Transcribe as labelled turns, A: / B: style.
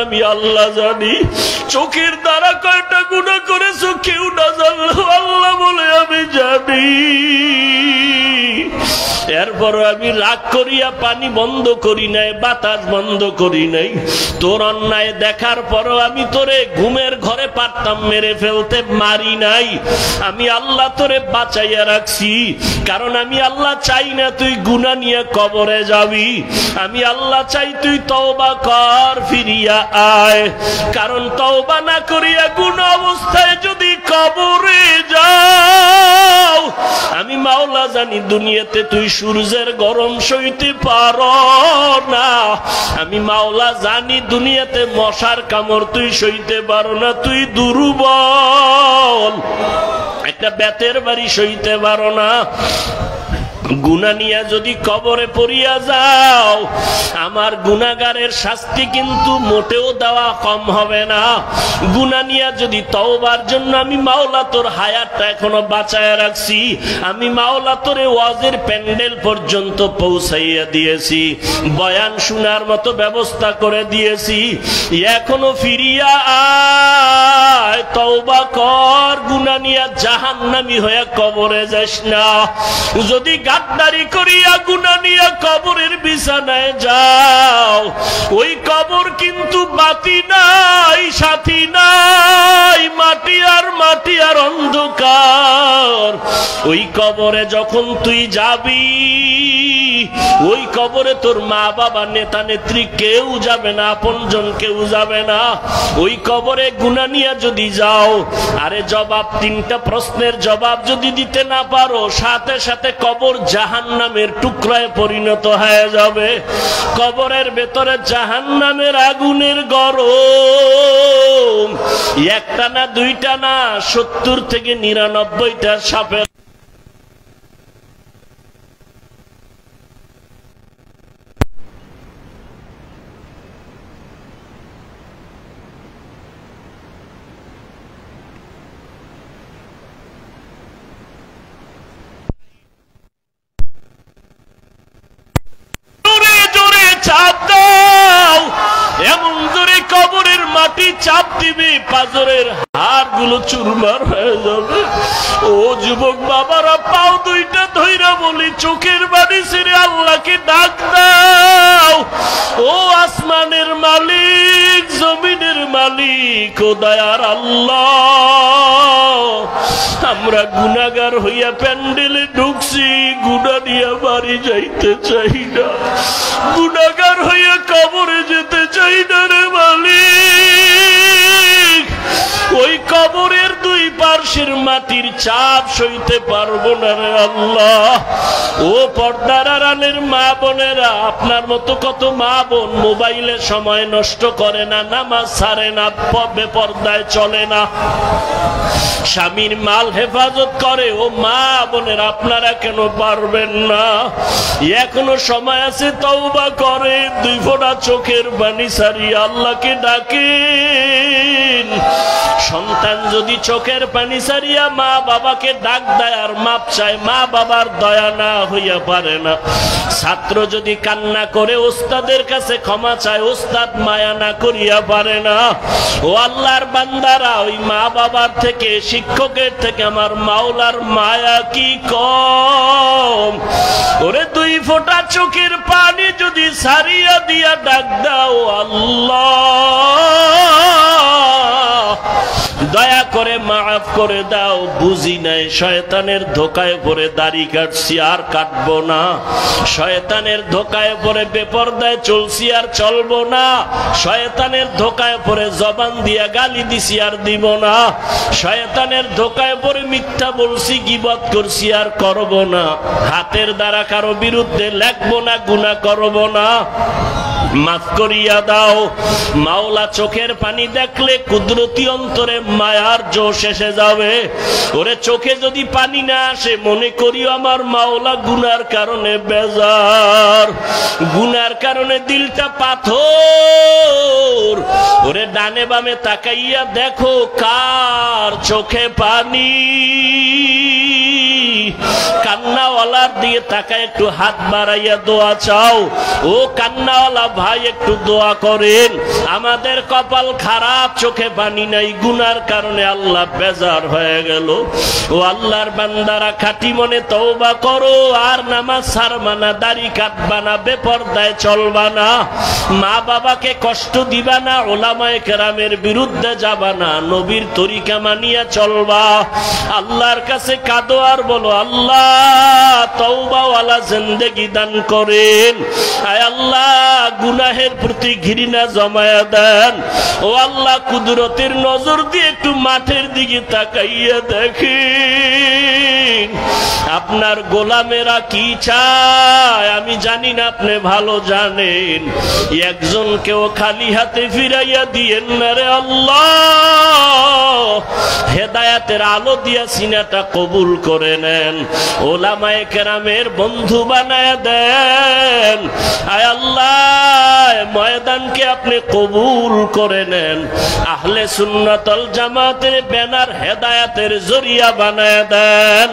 A: আমি আল্লাহ জানি। চোখের দ্বারা কয়টা গুনাহ করেছো কেউ না জানলেও আল্লাহ বলে আমি জানি। এরপরও আমি রাগ করিয়া পানি বন্ধ করি নাই, বাতাস বন্ধ করি নাই। তোর অন্যায় দেখার পরও আমি তোরে ঘুমের ঘরে পারতাম মেরে ফেলতে, মারি নাই। আমি আল্লাহ তোরে বাঁচাইয়া রাখছি, কারণ আমি আল্লাহ চাই না তুই গুনাহ নিয়ে কবরে যাবি। আমি আল্লাহ চাই তুই তওবা কর, ফিরিয়া আয়। কারণ তওবা না করিয়া গুনাহ অবস্থায় যদি কবরে যাও, আমি মাওলা জানি দুনিয়াতে তুই সূর্যের গরম সইতে পারো না। আমি মাওলা জানি দুনিয়াতে মশার কামড় তুই সইতে পারো না, তুই দুর্বল, একটা বেতের বাড়ি সইতে পারো না। গুনাহ নিয়ে যদি কবরে পড়িয়া যাও, আমার গুনাহগারের শাস্তি কিন্তু মোটেও দেওয়া কম হবে না। গুনাহ নিয়ে যদি তওবার জন্য আমি মাওলা তোর হায়াতটা এখনো বাঁচায় রাখছি, আমি মাওলা তোরে ওয়াজের প্যান্ডেল পর্যন্ত পৌঁছাইয়া দিয়েছি, বয়ান শোনার মতো ব্যবস্থা করে দিয়েছি। এখনো ফিরিয়া আয়, তওবা কর, গুনাহ নিয়ে জাহান্নামী হয়ে কবরে যাস না। যদি গাদ্দারি করিয়া গুনাহ নিয়ে কবরের বিছানায় যাও, ওই কবর কিন্তু বাতি নাই, সাথী নাই, মাটি আর অন্ধকার। ওই কবরে যখন তুই যাবি, ওই কবরে তোর মা বাবা নেতা নেত্রী কেউ যাবে না, আপনজন কেউ যাবে না। ওই কবরে গুনাহ নিয়ে যদি যাও, আরে জবাব, তিনটা প্রশ্নের জবাব যদি দিতে না পারো, সাথে সাথে কবর জাহান্নামের টুকরায় পরিণত হয়ে যাবে। কবরের ভেতরে জাহান্নামের আগুনের গরম, একটা না দুইটা না, 70 থেকে 99টা সাপের চাপ দাও, এমন জোরে কবরের মাটি চাপ দিবে, পাজরের হাড়গুলো চুরমার হয়ে যাবে। ও যুবক বাবারা, পাও দুইটা ধইরা বলি, চোখের বাড়ি ছেড়ে আল্লাহকে ডাক দাও। ও আসমানের মালিক, জমিনের মালিক, ও দয়ার আল্লাহ, আমরা গুনাহগার হইয়া প্যান্ডেলে ঢুকছি, গুনাহ নিয়ে বাড়ি যাইতে চাই না, গুনাহগার হইয়া কবরে যেতে চাই না রে মালিক। ওই কবরের দুই পার্শ্বের মাটির চাপ সইতে পারবো না রে আল্লাহ। ও পর্দার আড়ালের মা বোনেরা, আপনার মতো কত মা বোন মোবাইলে সময় নষ্ট করে না, নামাজ ছাড়ে না, বেপর্দায় চলে না, স্বামীর মাল হেফাজত করে। ও মা বোনের, আপনারা কেন পারবেন না? এখনো সময় আছে, তওবা করে 2 ফোঁটা চোখের পানি ছাড়িয়ে আল্লাহকে ডাকেন। সন্তান যদি চোখের পানি ছাড়িয়া মা বাবাকে ডাক দেয় আর মাপ চায়, মা বাবার দয়া না হইয়া পারে না। ছাত্র যদি কান্না করে ওস্তাদের কাছে ক্ষমা চায়, ওস্তাদ মায়া না করিয়া পারে না। ও আল্লাহর বান্দারা, ওই মা বাবার থেকে, শিক্ষকের থেকে আমার মাওলার মায়া কি কম? ওরে 2 ফোঁটা চোখের পানি যদি ছাড়িয়া দিয়া ডাক দাও, আল্লাহ দয়া করে মাফ করে দাও, বুঝি নাই, শয়তানের ধোকায় পড়ে দাড়ি কাটছি আর কাটবো না, শয়তানের ধোকায় পড়ে বেপরদায় চলছি আর চলবো না, শয়তানের ধোকায় পড়ে জবান দিয়া গালি দিছি আর দিব না, শয়তানের ধোকায় পড়ে মিথ্যা বলছি, গীবত করছি আর করব না, হাতের দ্বারা কারো বিরুদ্ধে লেখবো না, গুনাহ করব না, মাফ করিয়া দাও। মাওলা চোখের পানি দেখলে কুদরতি অন্তরে মায়ার জোশ এসে যাবে। ওরে চোখে যদি পানি না আসে, মনে করিও আমার মাওলা গুনার কারণে বেজার, গুনার কারণে দিলটা পাথর। ওরে ডানে বামে তাকাইয়া দেখো কার চোখে পানি, কান্নাওয়ালার দিয়ে তাকায় একটু হাত বাড়াইয়া দোয়া চাও। ও কান্নাওয়ালা ভাই একটু দোয়া করেন। আমাদের কপাল খারাপ, চোখে পানি নাই, গুনার কারণে আল্লাহ বেজার হয়ে গেল। ও আল্লাহর বান্দারা, খাঁটি মনে তওবা করো, আর নামাজ ছাড়বা না, দাড়ি কাটবা না, বেপরদায় চলবা না, মা বাবাকে কষ্ট দিবা না, ওলামায়ে কেরামের বিরুদ্ধে যাবা না, নবীর তরিকা মানিয়া চলবা। আল্লাহর কাছে কাঁদো আর বলো, আল্লাহ তওবাওয়ালা জিন্দেগি দান করেন। আয় আল্লাহ, গুনাহের প্রতি ঘৃণা জমায়া দেন। ও আল্লাহ, কুদরতের নজর দিয়ে একটু মাঠের দিকে তাকাইয়া দেখেন, আপনার গোলামেরা কি চায় আমি জানি না, আপনি ভালো জানেন। একজনকেও খালি হাতে ফিরাইয়া দিয়েন না রে আল্লাহ। হেদায়াতের আলো দিয়া সিনাটা কবুল করে নেন, ওলামায়ে কেরামের বন্ধু বানায় দেন। আয় আল্লাহ, ময়দানকে আপনি কবুল করে নেন, আহলে সুন্নাত ওয়াল জামাতের ব্যানার হেদায়াতের জরিয়া বানায় দেন।